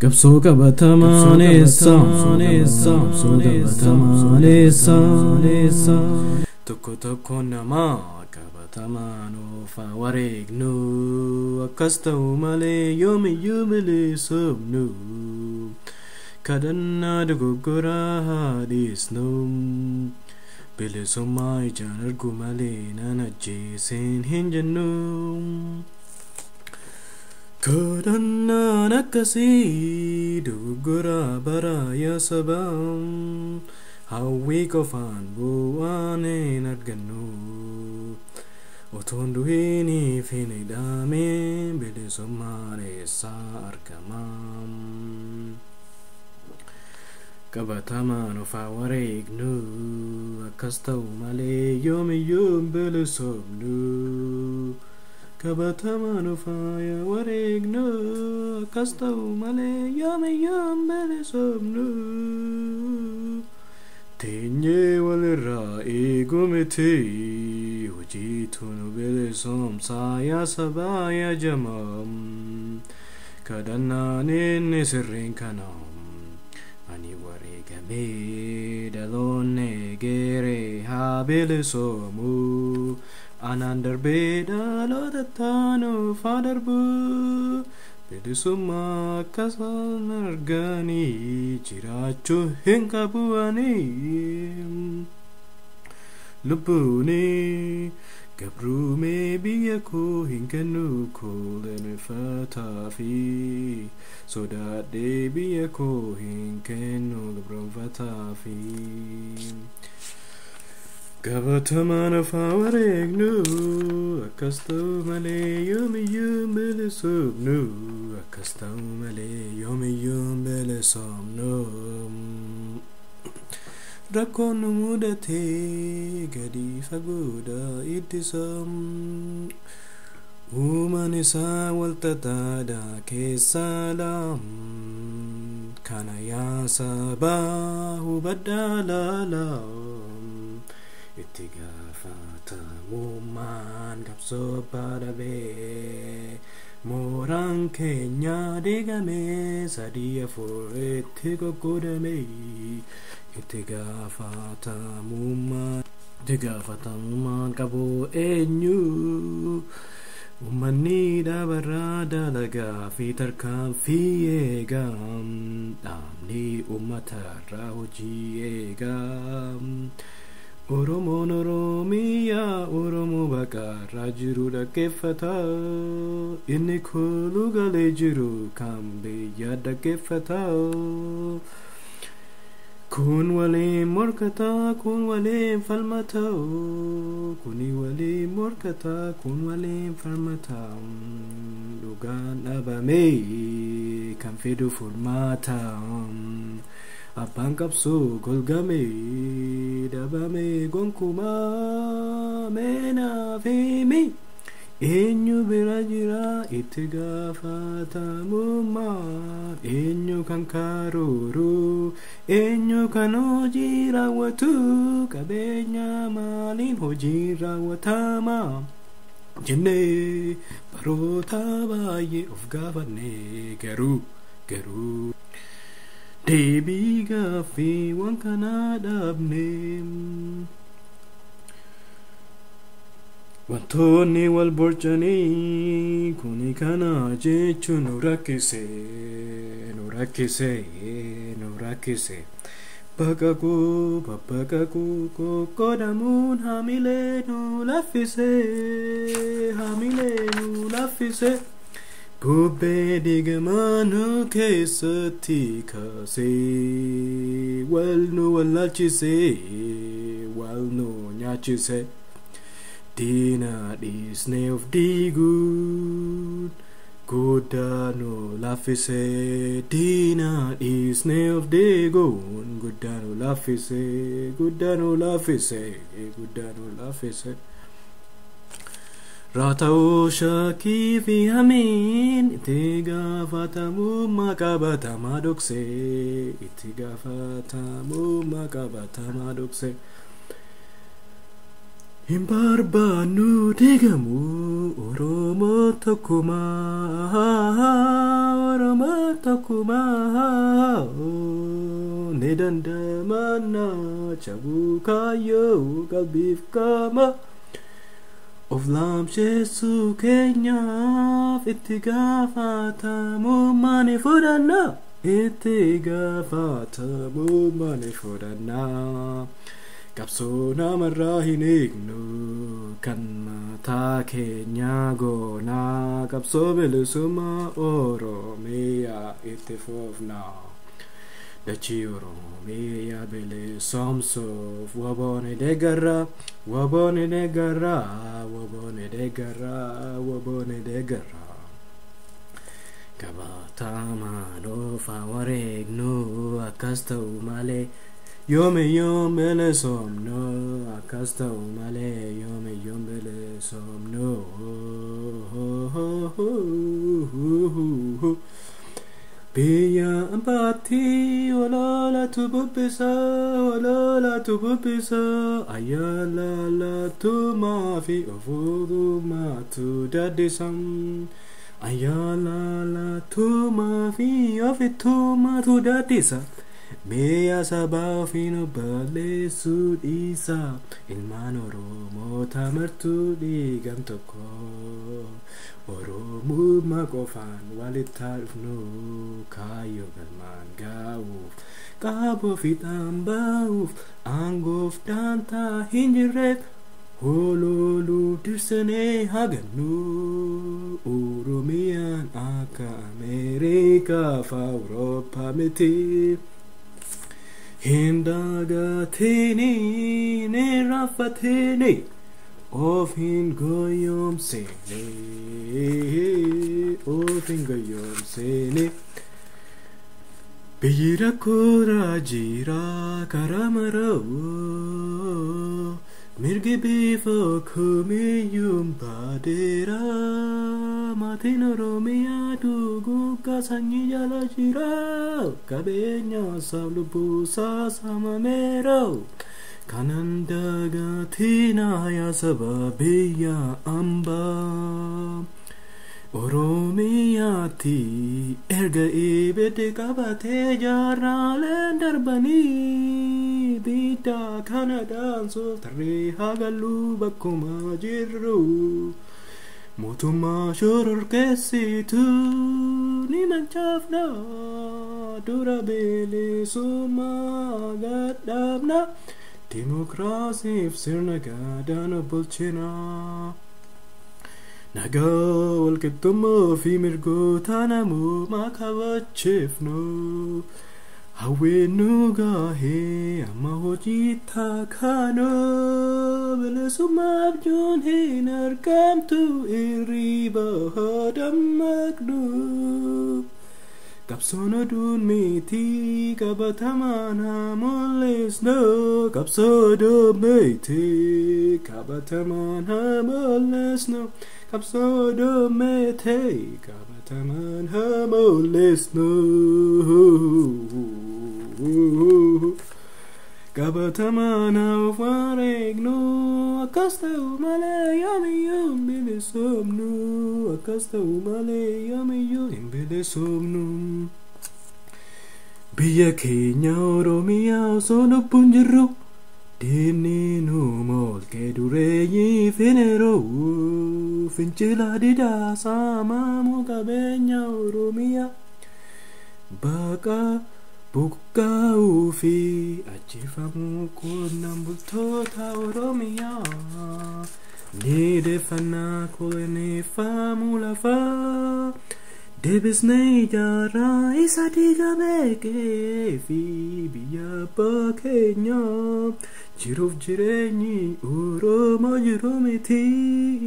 Qabsoo Qabatamaa Essaa, Qabsoo Qabatamaa Essaa. Tokko namaa qabatamaa nuuf wareegnu, akkas ta'u malee yoomiyyuu bilisoomnu. Kadhannaa dogoggoraa haa dhiisnu, bilisummaa ijaan argu malee nan ajjeeseen hin jennu. Kadhannaan akkasii dogoggoraa baraayaa sabaa, hawwii qofaan bu'aan hin argannu. Otoon du'iniif hin hidhamee bilisummaan eessaa argama? Qabatamaan of haa wareegnu, akkas ta'u malee yoomiyyuu bilisoomnu. Qabatamaan of haa wareegnu, akkas ta'u malee yoomiyyuu bilisoomnu. Teenyee walirraa eeguu miti, hojiitu nu bilisoomsaa yaa sabaa yaa jamaa. Kadhannaan inni sirriin kana, ani wareegamee dhaloonni geeree haa bilisoomu. Anaan darbee dhaloota taanuuf haa darbu, bilisummaa akkasaan arganii jiraachuu hin qabuanii. Lubbuuni gabruumee biyya koo hin kennu koolenifataa fi sodaadhee biyya koo hin kennu gabroonfataa fi. Qabatamaan of haa wareegnu, akkas ta'u malee yoomiyyuu bilisoomnu. Akkas ta'u malee yoomiyyuu bilisoomnu. Rakkoon nu mudatee gadi fagoodha ittisa, uumaan isaa walxaxaadha keessaadha. Kana yaa sabaa hubadhaa laalaa, itti gaafatamummaan qabsoo badhabee. Mooraan keenya diigamee sadii afur itti qoqqoodame. Itti gaafatamummaan qabu eenyu? Uummanni dhaabarraa dalagaa fi tarkaanfii eegaa, dhaabni uummatarraa hojii eegaa. Oromoon Oromiyaa Oromoo baqarraa jiru dhaggeeffata, inni kooluu galee jiru kan biyya dhaggeeffata. Kun waliin morkataa, kun waliin falmataa, kuni waliin morkataa, kun waliin falmataa. Dhugaan dhabamee kan fidu furmaataa, abbaan qabsoo golgamee dhabamee gonkumaa. Meenaa fi mi eenyu bira jira itti gaafatamummaa? Eenyu kan karooruu, eenyu kan hojii raawwatu? Qabeenya maaliin hojii raawwatama jennee baroota baay'ee of gaafannee garuu deebii gaaffiiwwan kanaa dhabne. Wantoonni wal borcanii kuni kana jechuun nu rakkise. Baqaquu qoqqoodamuun haamilee nu laffise. Gubbee diigamaa nu keessatti kaasee, wal nu wallaalchisee, wal nu nyaachise. Diina dhiisnee of diiguun guddaa nu laffise. Diina dhiisnee of diiguun guddaa nu laffise. Haata'u shakkii fi hamiin itti gaafatamummaa qabatamaa dhokse. hin barbaannu diigamu Oromoo tokkumaa Oromoo tokkumaa ni dandamanna cabuu kaayyoo qalbiif qaama of laamsheessuu keenyaaf itti gaafatamummaa ni fudhanna itti gaafatamummaa ni fudhanna qabsoo namarraa hin eegnu kan mataa keenya goonaa qabsoo bilisummaa Oromiyaa itti fufna dachii Oromiyaa bilisoomsuuf waboon deeggarra waboon deeggarra waboon deeggarra waboon deeggarra qabatamaan of wareegnu akkas ta'u malee yoom bilisomno akkas ta'u malee yoom bilisomno biyya ampaatii walolatu bubbisa ayyaalaatumaa fi ofuudhumaatu daddisam ayyaalaatumaa fi ofittumaatu daddisa Meeyaa sabaa ofiin obboleessuu dhiisa ilmaan Oromoota martuu dhiigan tokko Oromummaa qofaan walitti dhufnu kaayyoo galmaan gahuuf qaboo fiixaan bahuuf aangoof daantaa hin jirreef hololuuf dirsinee hagannu Oromiyaan akka Ameerikaa fi Awurooppaa miti. Hindagatini nirafatini ofin goyomsini biyira kura jira karamarau mirgi bifo kumiyum badera matin Oromiyaa dugu kasanyi jala jira kabenya sablubu sasamamero kanan dagatina ya sababiya amba Oromiyaati erga ibiddi qabate jaarraleen darbanii bidda kana dhaansuuf tarree hagallu bakkuma jirru mootummaa shororkeessitu ni mancaafna dura bilisummaa gadhaabna dimokiraasiif sirna gaadaan bulchina nagaa walqixxummaa fi mirgoota namummaa kabachiifnu hawweennu gaahee amma hojii taakaanu bilisummaa abjuun hin argamtu irriba dammaqnu qabsoon oduun miti qabatamaan haa mul'isnu qabsoo miti qabatamaan haa mul'isnu qabsoo miti qabatamaan haa mul'isnu qabatamaan haa wareegnu akkas ta'u malee yoomiyyuu hin bilisomnu akkas ta'u malee yoomiyyuu hin bilisomnu biyya keenya Oromiyaa osoo lubbuun jirru diinni nu molkee dureeyyii fineroo fincila didaa saamamuu qabeenya Oromiyaa baqa buqqaa'uu fi ajjeefamuu qonnaan bultoota Oromiyaa ni deeffannaa koloneeffamuu lafaa deebisnee ijaarraa isa diigamee fi biyya abbaa keenyaa jiruuf jireenyi Oromoo jiru miti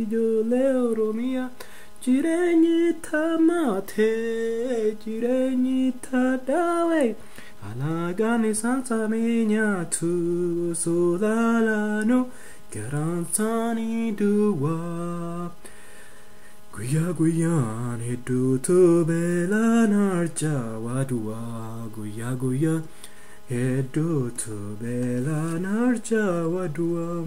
ijoollee Oromiyaa jireenyi tamaatee jireenyi tadhaawee alagaan isaan saamee nyaatu osoo laalaanu garaan isaanii duwwaa guyyaa guyyaan hedduutu beelaan harcaawaa duwwaa guyyaa hedduutu beelaan harcaawaa duwwaa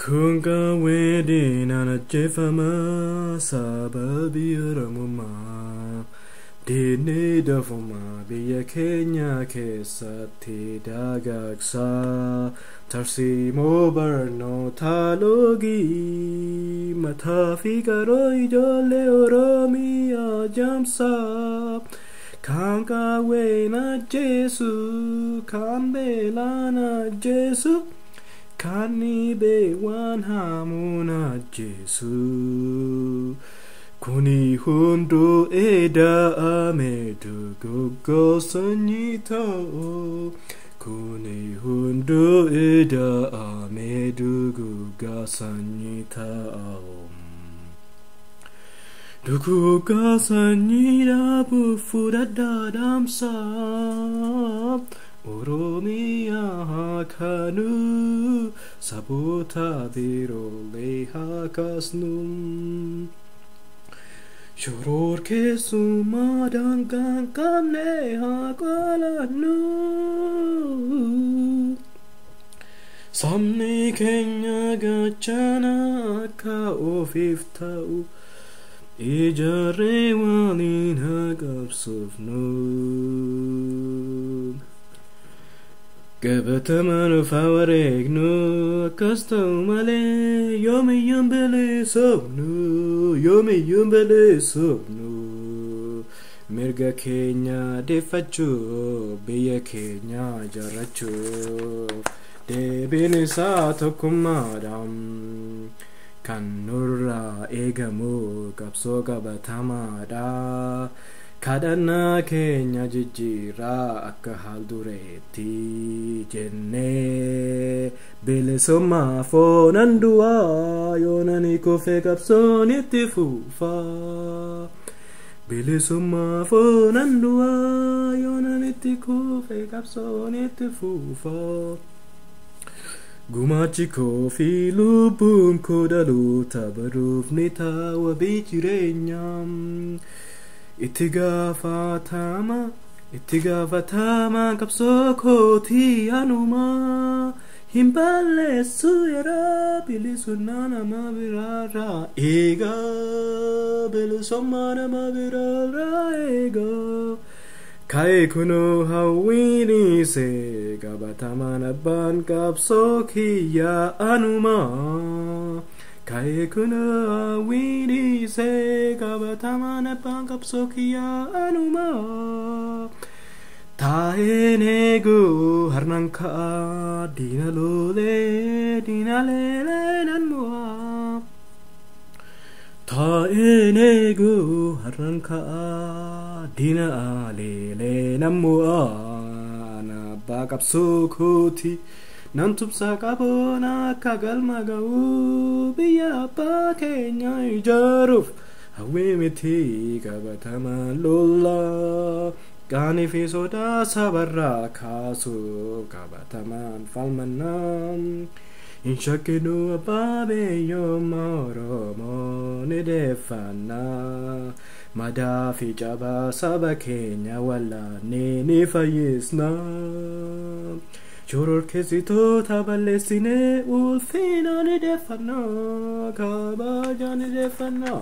Kunga wedina na jefama sababi Oromooma Dini dafuma biyya keenya keessatti dagaagsa tarsiimoo barnoota loogii mataa fi qaroo ijoollee Oromiyaa jaamsa kan qawween ajjeesu kan beelaan ajjeesu kan dhibee waan hamuun ajjeesu kuni hunduu eda'ame duguggoo sanyii ta'u kuni hunduu eda'ame duguggaa sanyii ta'u duguggaa sanyii dhaabuuf fudhadhaa dhaamsa Oromiyaa kanuu saboota biroolee haa kaasnu Shoror keessummaa daangaan qabne haa qolannu sabni keenya gaachana akka ofiif ta'u ijaarree waliin haa qabsoofnu Qabatamaa nuuf haa wareegnu akkas ta'u malee yoomiyyuun bilisoomnu mirga keenya deeffachuuf biyya keenya ijaarrachuuf deebiin isaa tokkummaadhaan kan nurraa eegamu qabsoo qabatamaadha kadhannaa keenya jijjiirraa akka haal dureetti jennee bilisummaa foonan du'aa yoonani kufee qabsoon itti fuufa bilisummaa foonan du'aa yoonani itti kufee qabsoon itti fuufa gumaachi koo fi lubbuun koo dhaloota baruuf ni ta'a jireenyaa Itti gaafatama qabsoo kootii anuma hin balleessu yeroo bilisummaa nama biraarraa eega bilisummaa nama biraarraa eega ka'ee kunoo hawwiinise qabatamaan abbaan qabsoo kiyyaa anuma Ka'ee kunoo hawwiinise qabatamaan abbaan qabsoo kiyyaa anuma taa'een eeguu harnan ka'a diina leelee nan mo'a taa'een eeguu harnan ka'a diina leelee nan mo'a abbaa qabsoo kooti Nan tumsa qaboon akka galma ga'u biyya abbaa keenya ijaaruuf hawwii miti qabatamaan lolla qaanii fi sodaa sabarraa kaasuuf qabatamaan falmannaa hin shakkinu abbaa biyyummaa Oromoo ni deeffannaa madaa fi cabaa saba keenya wallaanee ni fayyisnaa Shoror keessitoota balleessinee ulfina ni deeffannaa kabaja ni deeffannaa